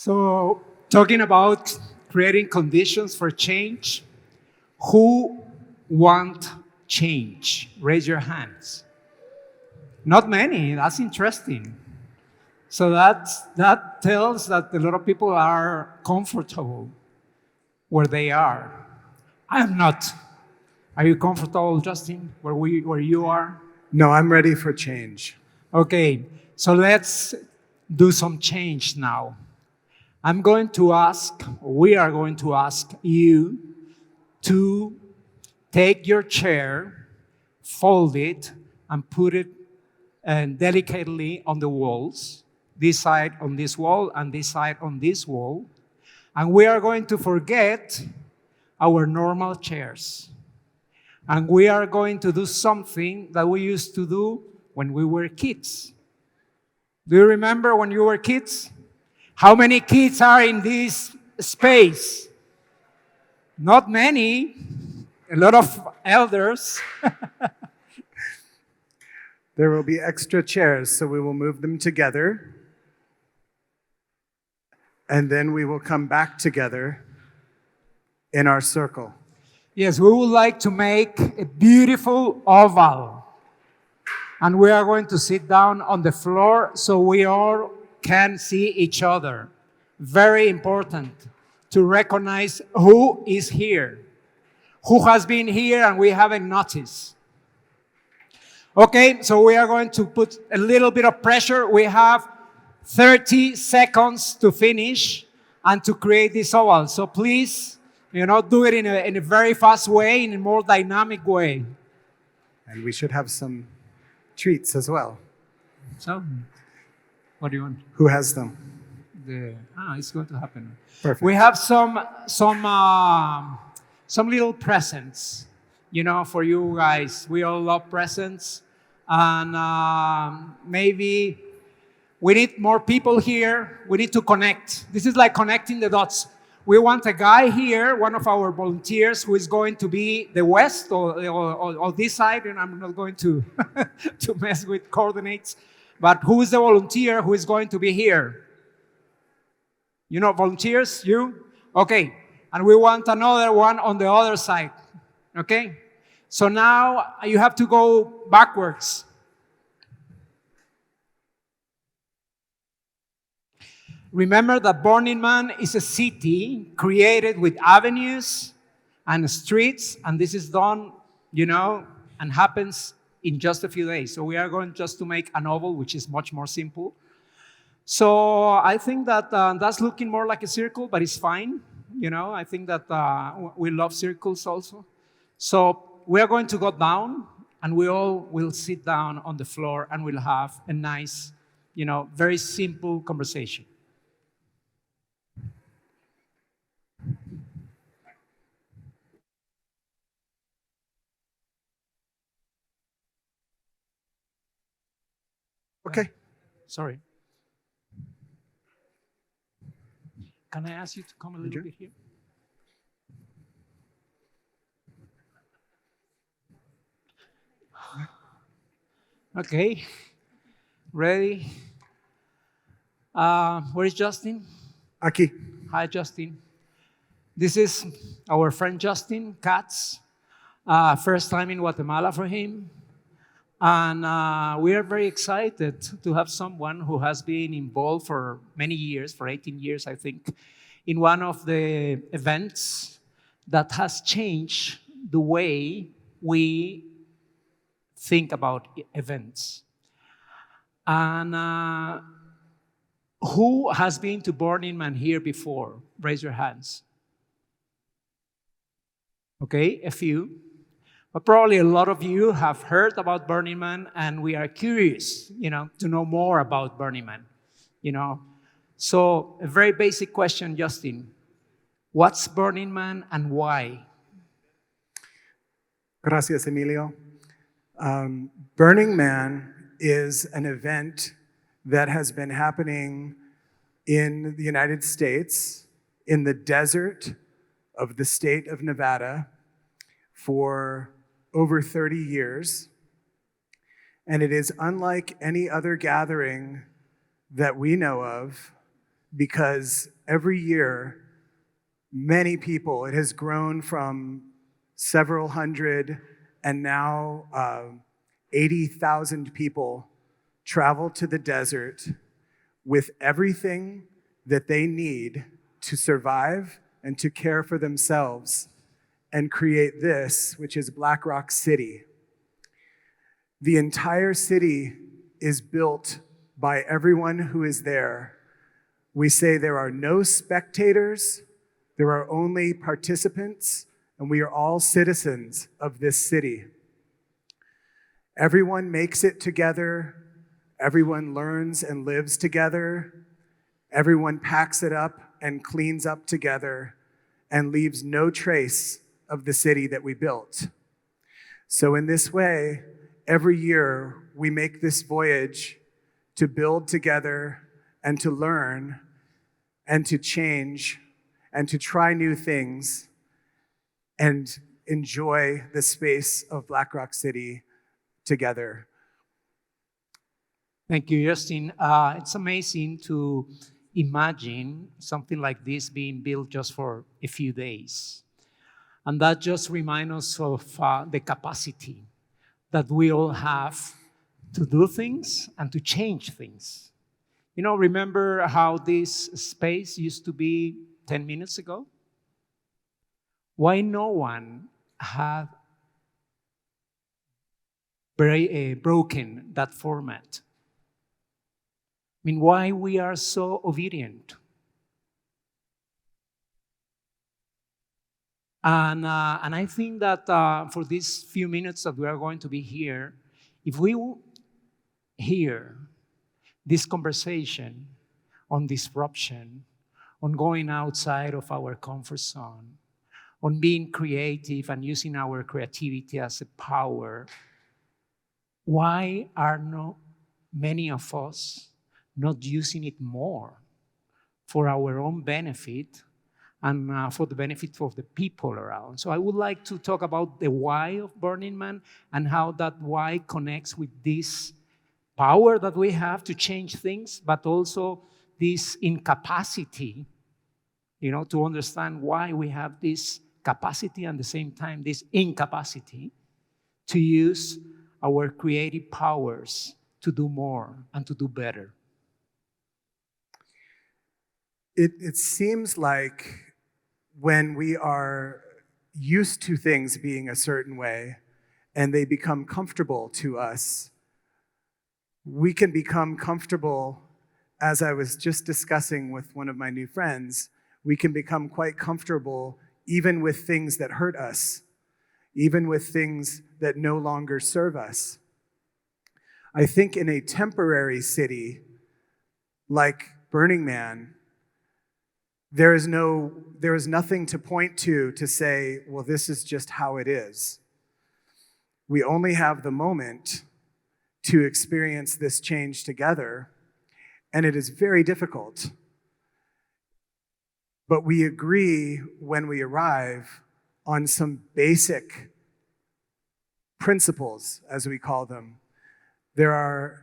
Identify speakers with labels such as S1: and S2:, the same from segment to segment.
S1: So, talking about creating conditions for change, who want change? Raise your hands. Not many. That's interesting. So that tells that a lot of people are comfortable where they are. I am not. Are you comfortable, Justin, where you are?
S2: No, I'm ready for change.
S1: Okay, so let's do some change now. We are going to ask you to take your chair, fold it, and put it delicately on the walls, this side on this wall and this side on this wall. And we are going to forget our normal chairs. And we are going to do something that we used to do when we were kids. Do you remember when you were kids? How many kids are in this space? Not many. A lot of elders.
S2: There will be extra chairs, so we will move them together. And then we will come back together in our circle.
S1: Yes, we would like to make a beautiful oval. And we are going to sit down on the floor so we all can see each other. Very important to recognize who is here, who has been here and we haven't noticed. Okay, so we are going to put a little bit of pressure. We have 30 seconds to finish and to create this oval. So please, do it in a very fast way, in a more dynamic way.
S2: And we should have some treats as well.
S1: So, what do you want?
S2: Who has them?
S1: It's going to happen.
S2: Perfect.
S1: We have some little presents, for you guys. We all love presents. And maybe we need more people here. We need to connect. This is like connecting the dots. We want a guy here, one of our volunteers, who is going to be the west or this side, and I'm not going to, to mess with coordinates. But who is the volunteer who is going to be here? Volunteers? You? Okay. And we want another one on the other side. Okay? So now you have to go backwards. Remember that Burning Man is a city created with avenues and streets, and this is done, and happens in just a few days. So we are going just to make an oval, which is much more simple. So I think that that's looking more like a circle, but it's fine. I think that we love circles also. So we are going to go down, and we all will sit down on the floor, and we'll have a nice, very simple conversation.
S2: Okay.
S1: Sorry. Can I ask you to come a little bit here? Okay. Ready? Where is Justin?
S2: Aquí.
S1: Hi, Justin. This is our friend Justin, Katz. First time in Guatemala for him. And we are very excited to have someone who has been involved for many years, for 18 years, I think, in one of the events that has changed the way we think about events. And who has been to Burning Man here before? Raise your hands. Okay, a few. But probably a lot of you have heard about Burning Man, and we are curious, to know more about Burning Man, So a very basic question, Justin. What's Burning Man and why?
S2: Gracias, Emilio. Burning Man is an event that has been happening in the United States, in the desert of the state of Nevada, for over 30 years, and it is unlike any other gathering that we know of because every year, many people, it has grown from several hundred and now 80,000 people travel to the desert with everything that they need to survive and to care for themselves and create this, which is Black Rock City. The entire city is built by everyone who is there. We say there are no spectators, there are only participants, and we are all citizens of this city. Everyone makes it together, everyone learns and lives together, everyone packs it up and cleans up together and leaves no trace of the city that we built. So in this way, every year we make this voyage to build together and to learn and to change and to try new things and enjoy the space of Black Rock City together.
S1: Thank you, Justin. It's amazing to imagine something like this being built just for a few days. And that just reminds us of the capacity that we all have to do things and to change things. You know, remember how this space used to be 10 minutes ago? Why no one had broken that format? I mean, why we are so obedient? And I think that for these few minutes that we are going to be here, if we hear this conversation on disruption, on going outside of our comfort zone, on being creative and using our creativity as a power, why are not many of us not using it more for our own benefit and for the benefit of the people around? So I would like to talk about the why of Burning Man and how that why connects with this power that we have to change things, but also this incapacity, to understand why we have this capacity and at the same time this incapacity to use our creative powers to do more and to do better.
S2: It seems like when we are used to things being a certain way and they become comfortable to us, we can become comfortable, as I was just discussing with one of my new friends, we can become quite comfortable even with things that hurt us, even with things that no longer serve us. I think in a temporary city like Burning Man, there is nothing to point to say, well, this is just how it is. We only have the moment to experience this change together, and it is very difficult. But we agree when we arrive on some basic principles, as we call them. There are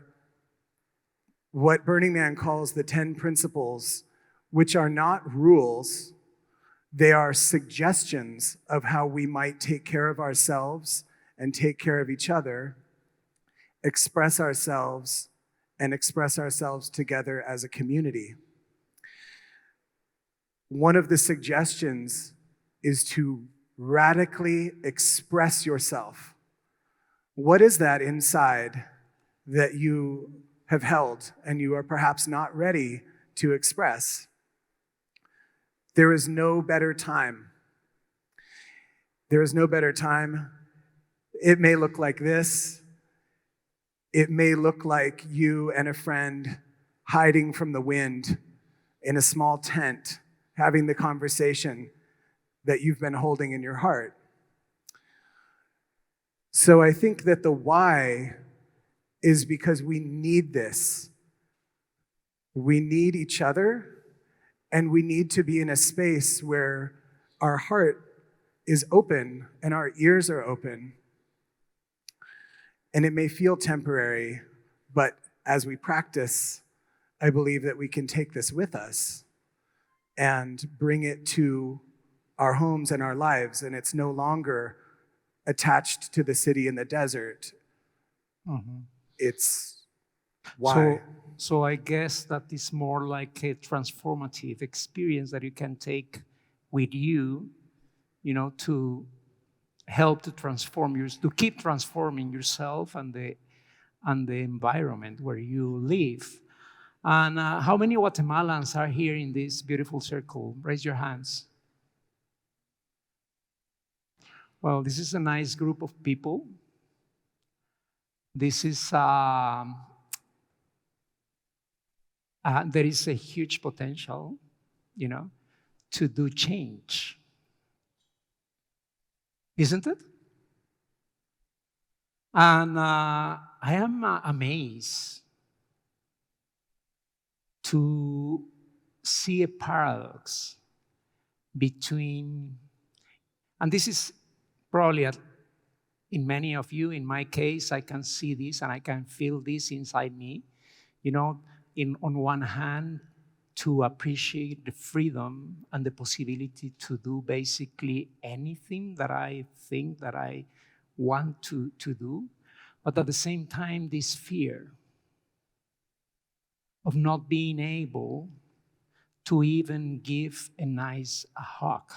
S2: what Burning Man calls the 10 principles, which are not rules. They are suggestions of how we might take care of ourselves and take care of each other, express ourselves, and express ourselves together as a community. One of the suggestions is to radically express yourself. What is that inside that you have held and you are perhaps not ready to express? There is no better time. There is no better time. It may look like this. It may look like you and a friend hiding from the wind in a small tent, having the conversation that you've been holding in your heart. So I think that the why is because we need this. We need each other, and we need to be in a space where our heart is open and our ears are open. And it may feel temporary, but as we practice, I believe that we can take this with us. and bring it to our homes and our lives, and it's no longer attached to the city in the desert. It's why.
S1: So I guess that is more like a transformative experience that you can take with you, to help to transform to keep transforming yourself and the environment where you live. And how many Guatemalans are here in this beautiful circle? Raise your hands. Well, this is a nice group of people. This is there is a huge potential, to do change. Isn't it? And I am amazed to see a paradox between, and this is probably in many of you, in my case, I can see this and I can feel this inside me, on one hand, to appreciate the freedom and the possibility to do basically anything that I think that I want to do, but at the same time, this fear of not being able to even give a nice hug.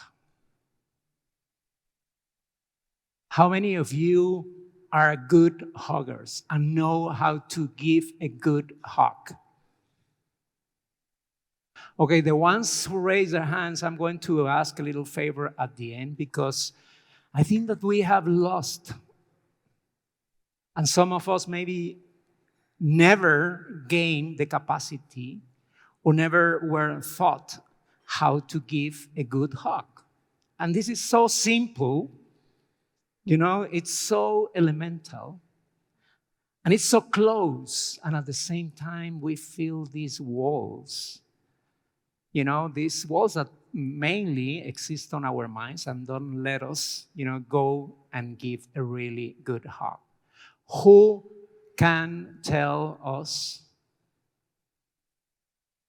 S1: How many of you are good huggers and know how to give a good hug? Okay, the ones who raise their hands, I'm going to ask a little favor at the end, because I think that we have lost, and some of us maybe never gained the capacity or never were taught how to give a good hug. And this is so simple, it's so elemental, and it's so close, and at the same time we feel these walls. These walls that mainly exist on our minds and don't let us, go and give a really good hug. Who can tell us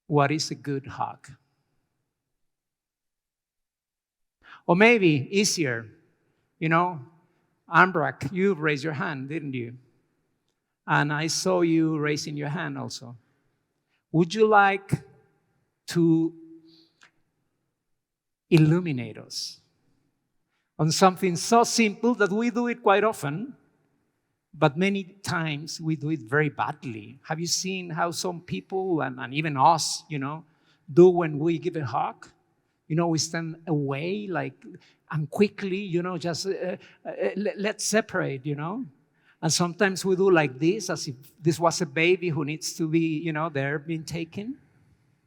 S1: what is a good hug? Or maybe easier, Ambrak, you raised your hand, didn't you? And I saw you raising your hand also. Would you like to illuminate us on something so simple that we do it quite often, but many times we do it very badly? Have you seen how some people, and even us, do when we give a hug? We stand away and quickly, just let's separate, And sometimes we do like this, as if this was a baby who needs to be, there being taken.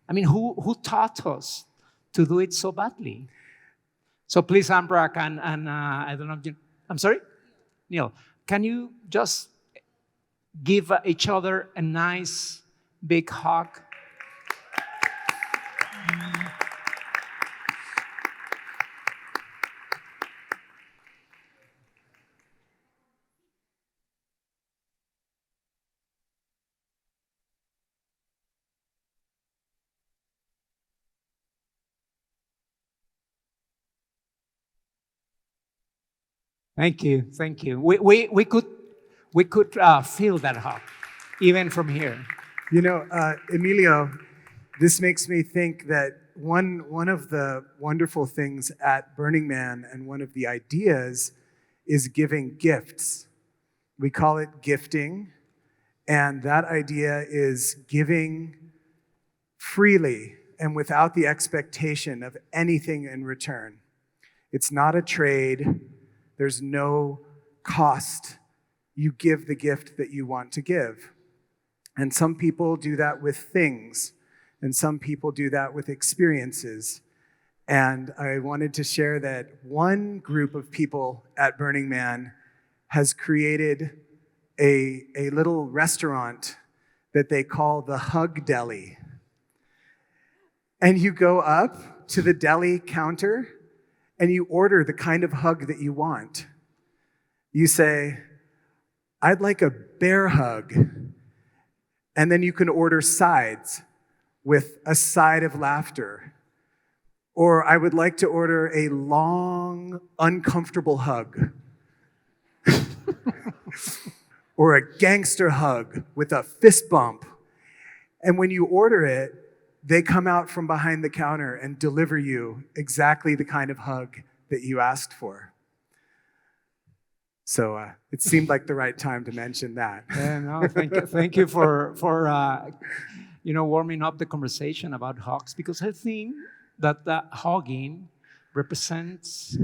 S1: I mean, who taught us to do it so badly? So please, Ambrak, and I don't know, I'm sorry? Neil, can you just give each other a nice big hug? Thank you. We could feel that hug, even from here.
S2: Emilio, this makes me think that one of the wonderful things at Burning Man, and one of the ideas, is giving gifts. We call it gifting, and that idea is giving freely and without the expectation of anything in return. It's not a trade. There's no cost. You give the gift that you want to give. And some people do that with things, and some people do that with experiences. And I wanted to share that one group of people at Burning Man has created a little restaurant that they call the Hug Deli. And you go up to the deli counter and you order the kind of hug that you want. You say, I'd like a bear hug. And then you can order sides with a side of laughter, Or I would like to order a long, uncomfortable hug. Or a gangster hug with a fist bump. And when you order it, they come out from behind the counter and deliver you exactly the kind of hug that you asked for. So it seemed like the right time to mention that.
S1: Yeah, no, thank you for warming up the conversation about hugs, because I think that hugging represents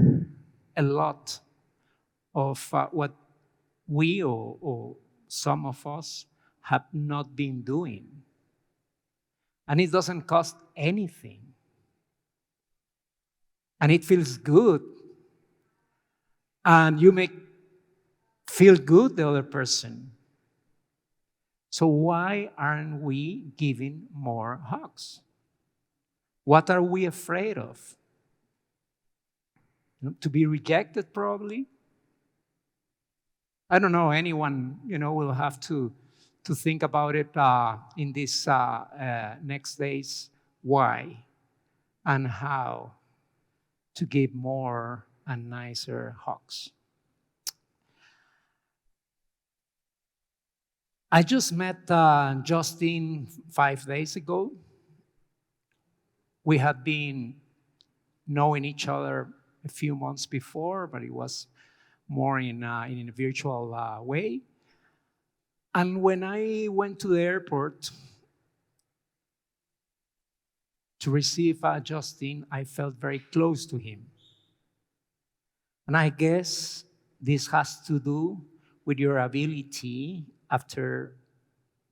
S1: a lot of what we or some of us have not been doing. And it doesn't cost anything. And it feels good. And you make feel good the other person. So why aren't we giving more hugs? What are we afraid of? To be rejected, probably? I don't know. Anyone, will have to think about it in these next days. Why and how to give more and nicer hugs. I just met Justin 5 days ago. We had been knowing each other a few months before, but it was more in a virtual way. And when I went to the airport to receive Justin, I felt very close to him. And I guess this has to do with your ability, after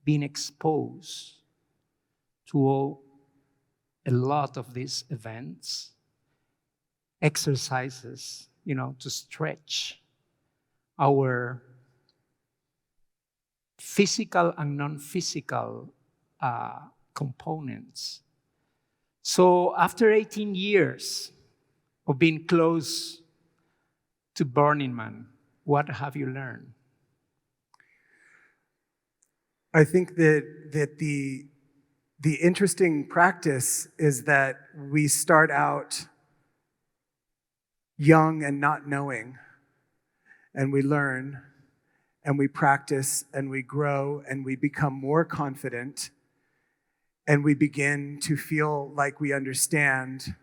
S1: being exposed to a lot of these events, exercises, to stretch our physical and non-physical components. So after 18 years of being close to Burning Man, what have you learned?
S2: I think that the interesting practice is that we start out young and not knowing, and we learn, and we practice, and we grow, and we become more confident, and we begin to feel like we understand,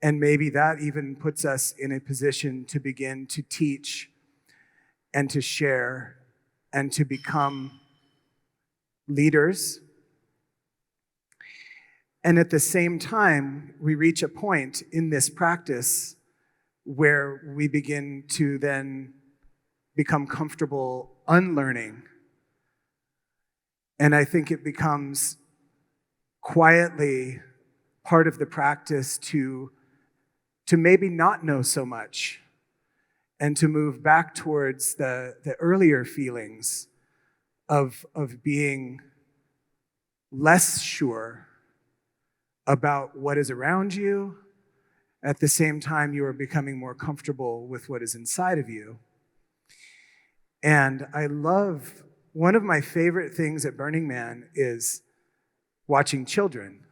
S2: and maybe that even puts us in a position to begin to teach and to share and to become leaders. And at the same time, we reach a point in this practice where we begin to then become comfortable unlearning. And I think it becomes quietly part of the practice to maybe not know so much and to move back towards the earlier feelings of being less sure about what is around you. At the same time, you are becoming more comfortable with what is inside of you. And I love, one of my favorite things at Burning Man is watching children.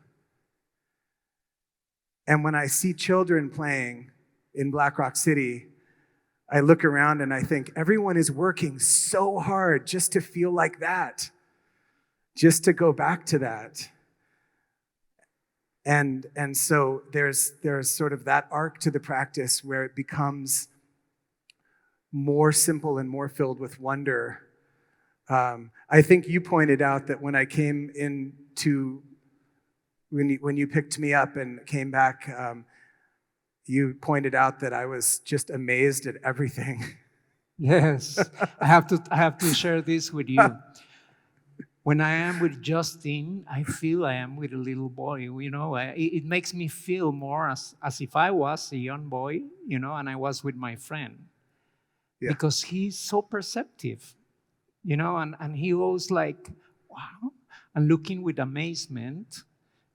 S2: And when I see children playing in Black Rock City, I look around and I think everyone is working so hard just to feel like that, just to go back to that. And so there's sort of that arc to the practice where it becomes more simple and more filled with wonder. I think you pointed out that when I came into, when you picked me up and came back, you pointed out that I was just amazed at everything.
S1: Yes, I have to share this with you. When I am with Justin, I feel I am with a little boy. It makes me feel more as if I was a young boy, and I was with my friend. Yeah. Because he's so perceptive, and he was like, wow, and looking with amazement,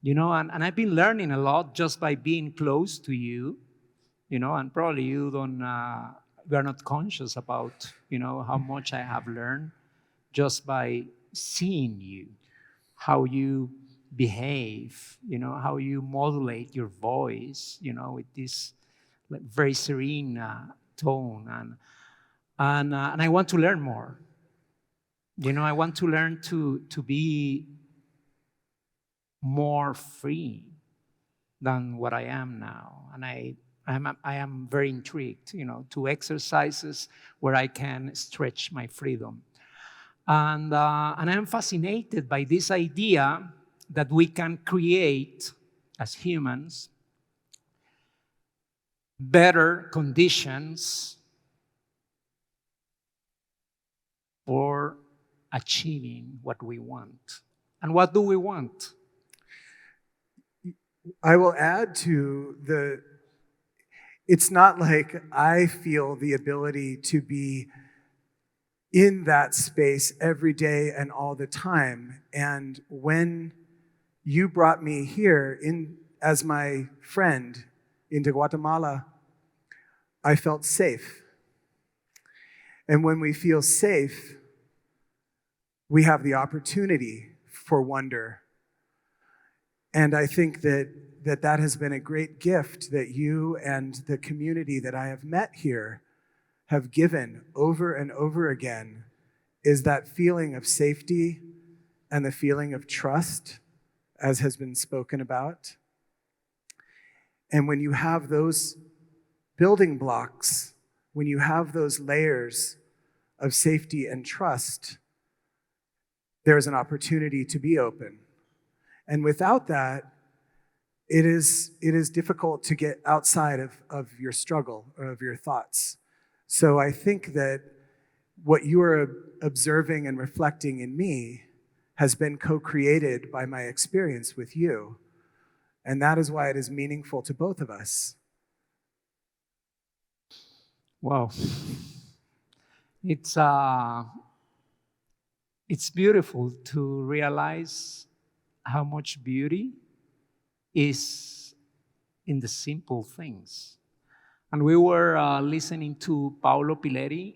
S1: and I've been learning a lot just by being close to you, and probably you we are not conscious about, how much I have learned just by seeing you, how you behave, how you modulate your voice, with this like very serene tone. And I want to learn more. I want to learn to be more free than what I am now. And I am very intrigued, to exercises where I can stretch my freedom. And I am fascinated by this idea that we can create, as humans, better conditions for achieving what we want. And what do we want?
S2: I will add to it's not like I feel the ability to be in that space every day and all the time. And when you brought me here as my friend into Guatemala, I felt safe. And when we feel safe, we have the opportunity for wonder. And I think that has been a great gift that you and the community that I have met here have given over and over again, is that feeling of safety and the feeling of trust, as has been spoken about. And when you have those building blocks, when you have those layers of safety and trust, there's an opportunity to be open. And without that, it is difficult to get outside of your struggle or of your thoughts. So I think that what you are observing and reflecting in me has been co-created by my experience with you. And that is why it is meaningful to both of us.
S1: Wow. It's beautiful to realize how much beauty is in the simple things. And we were listening to Paolo Pileri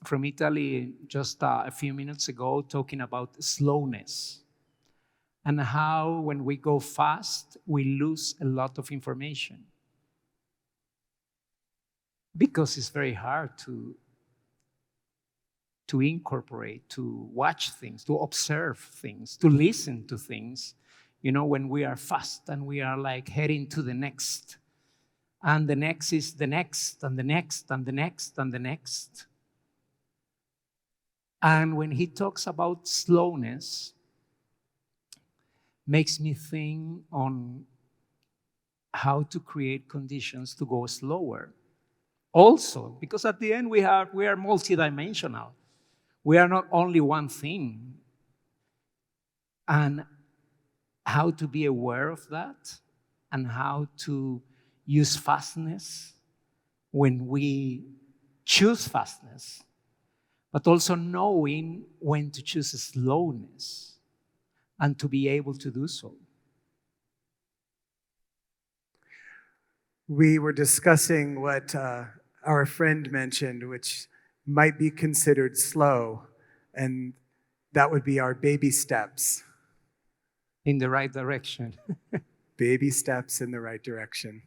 S1: from Italy just a few minutes ago, talking about slowness and how when we go fast, we lose a lot of information. Because it's very hard to incorporate, to watch things, to observe things, to listen to things, when we are fast and we are like heading to the next. And the next is the next, and the next, and the next, and the next. And when he talks about slowness, makes me think on how to create conditions to go slower. Also, because at the end we are multidimensional. We are not only one thing. And how to be aware of that, and how to use fastness when we choose fastness, but also knowing when to choose slowness and to be able to do so.
S2: We were discussing what our friend mentioned, which might be considered slow, and that would be our baby steps.
S1: In the right direction.
S2: Baby steps in the right direction.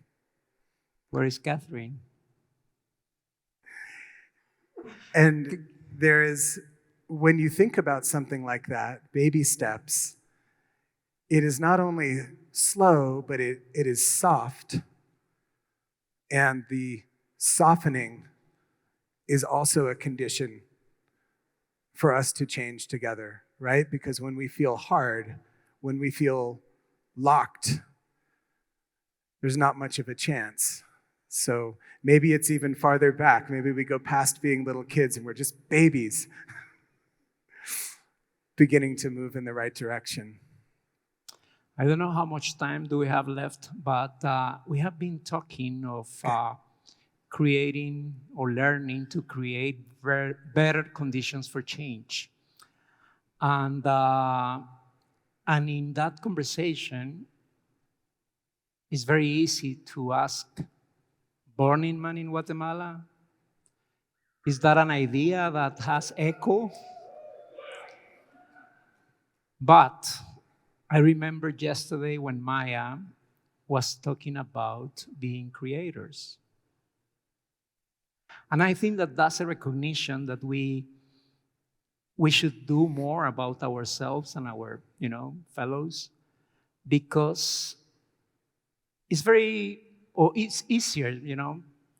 S1: Where is Catherine?
S2: And there is, when you think about something like that, baby steps, it is not only slow, but it is soft. And the softening is also a condition for us to change together, right? Because when we feel hard, when we feel locked, there's not much of a chance. So maybe it's even farther back. Maybe we go past being little kids and we're just babies beginning to move in the right direction.
S1: I don't know how much time do we have left, but we have been talking of creating or learning to create better conditions for change. And in that conversation, it's very easy to ask, Burning Man in Guatemala? Is that an idea that has echo? But I remember yesterday when Maya was talking about being creators. And I think that that's a recognition that we should do more about ourselves and our, fellows, because it's easier,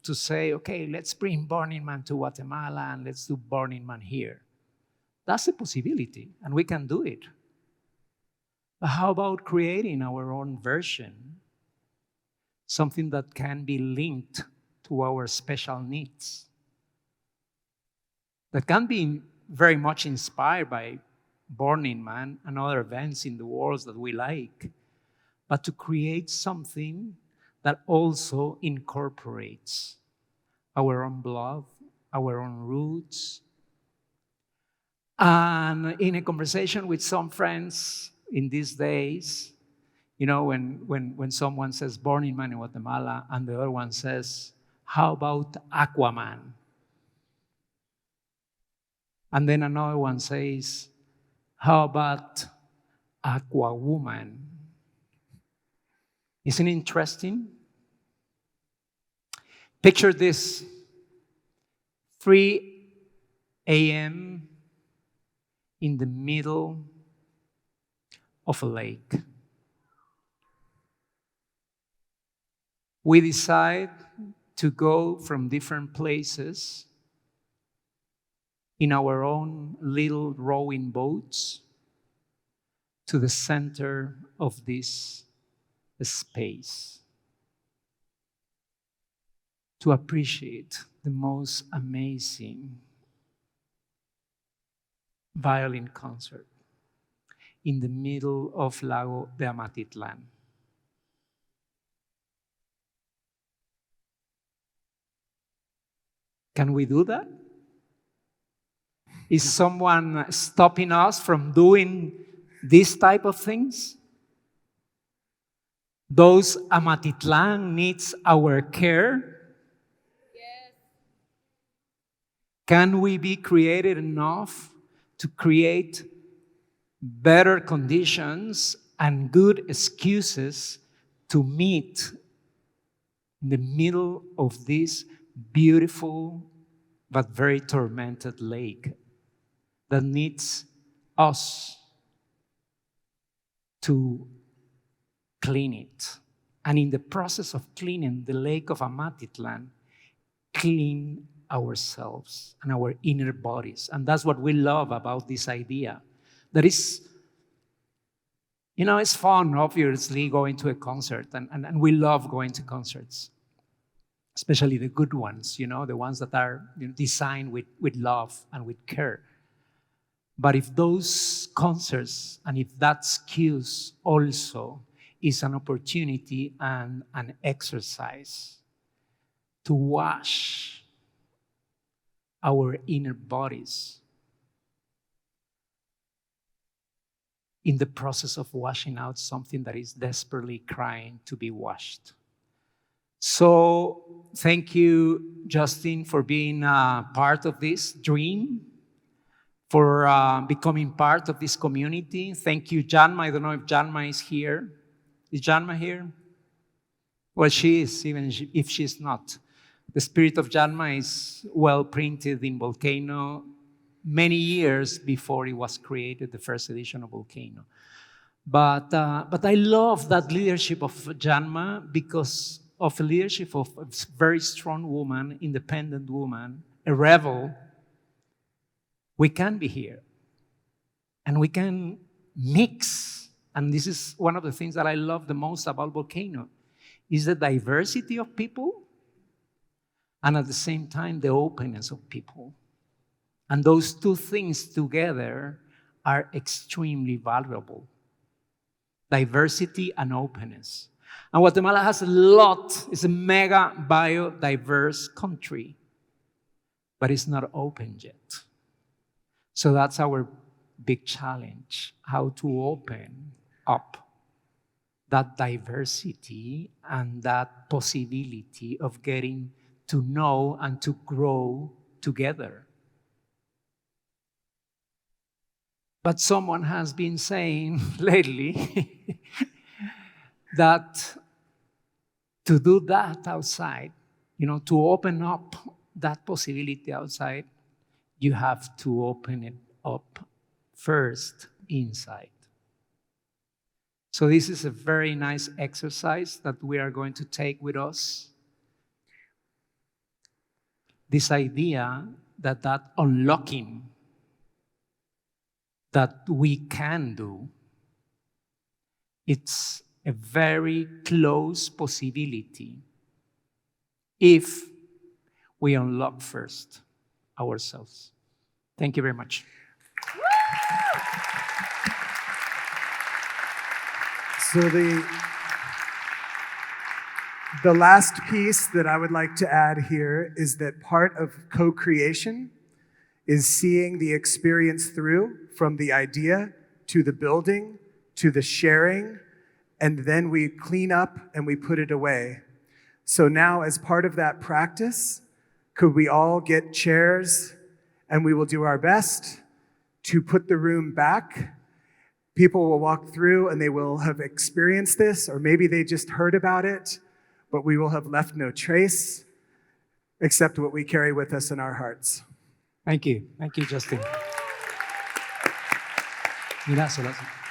S1: to say, okay, let's bring Burning Man to Guatemala and let's do Burning Man here. That's a possibility, and we can do it. But how about creating our own version? Something that can be linked to our special needs, that can be very much inspired by Burning Man and other events in the world that we like, but to create something that also incorporates our own blood, our own roots. And in a conversation with some friends in these days, when someone says Burning Man in Guatemala and the other one says, how about Aquaman? And then another one says, how about Aqua Woman? Isn't it interesting? Picture this, 3 a.m. in the middle of a lake. We decide to go from different places in our own little rowing boats to the center of this space to appreciate the most amazing violin concert in the middle of Lago de Amatitlan. Can we do that? Is someone stopping us from doing this type of things? Those Amatitlan needs our care.
S3: Yes.
S1: Can we be creative enough to create better conditions and good excuses to meet in the middle of this beautiful but very tormented lake that needs us to clean it? And in the process of cleaning the lake of Amatitlan, clean ourselves and our inner bodies. And that's what we love about this idea. That is, it's fun, obviously, going to a concert, and we love going to concerts, especially the good ones, the ones that are designed with love and with care. But if those concerts and if that cues also is an opportunity and an exercise to wash our inner bodies in the process of washing out something that is desperately crying to be washed. So thank you, Justin, for being part of this dream, for becoming part of this community. Thank you, Janma. I don't know if Janma is here. Is Janma here? Well, she is, even if she's not. The spirit of Janma is well printed in Volcano many years before it was created, the first edition of Volcano. But I love that leadership of Janma because of the leadership of a very strong woman, independent woman, a rebel. We can be here and we can mix. And this is one of the things that I love the most about Volcano, is the diversity of people and at the same time the openness of people. And those two things together are extremely valuable. Diversity and openness. And Guatemala has a lot, it's a mega biodiverse country, but it's not open yet. So that's our big challenge, how to open up that diversity and that possibility of getting to know and to grow together. But someone has been saying lately that to do that outside, to open up that possibility outside, you have to open it up first inside. So this is a very nice exercise that we are going to take with us. This idea that unlocking that we can do, it's a very close possibility if we unlock first ourselves. Thank you very much.
S2: So the last piece that I would like to add here is that part of co-creation is seeing the experience through from the idea to the building to the sharing, and then we clean up and we put it away. So now, as part of that practice, could we all get chairs and we will do our best to put the room back. People will walk through and they will have experienced this, or maybe they just heard about it, but we will have left no trace except what we carry with us in our hearts.
S1: Thank you. Thank you, Justin. Mira, solo así.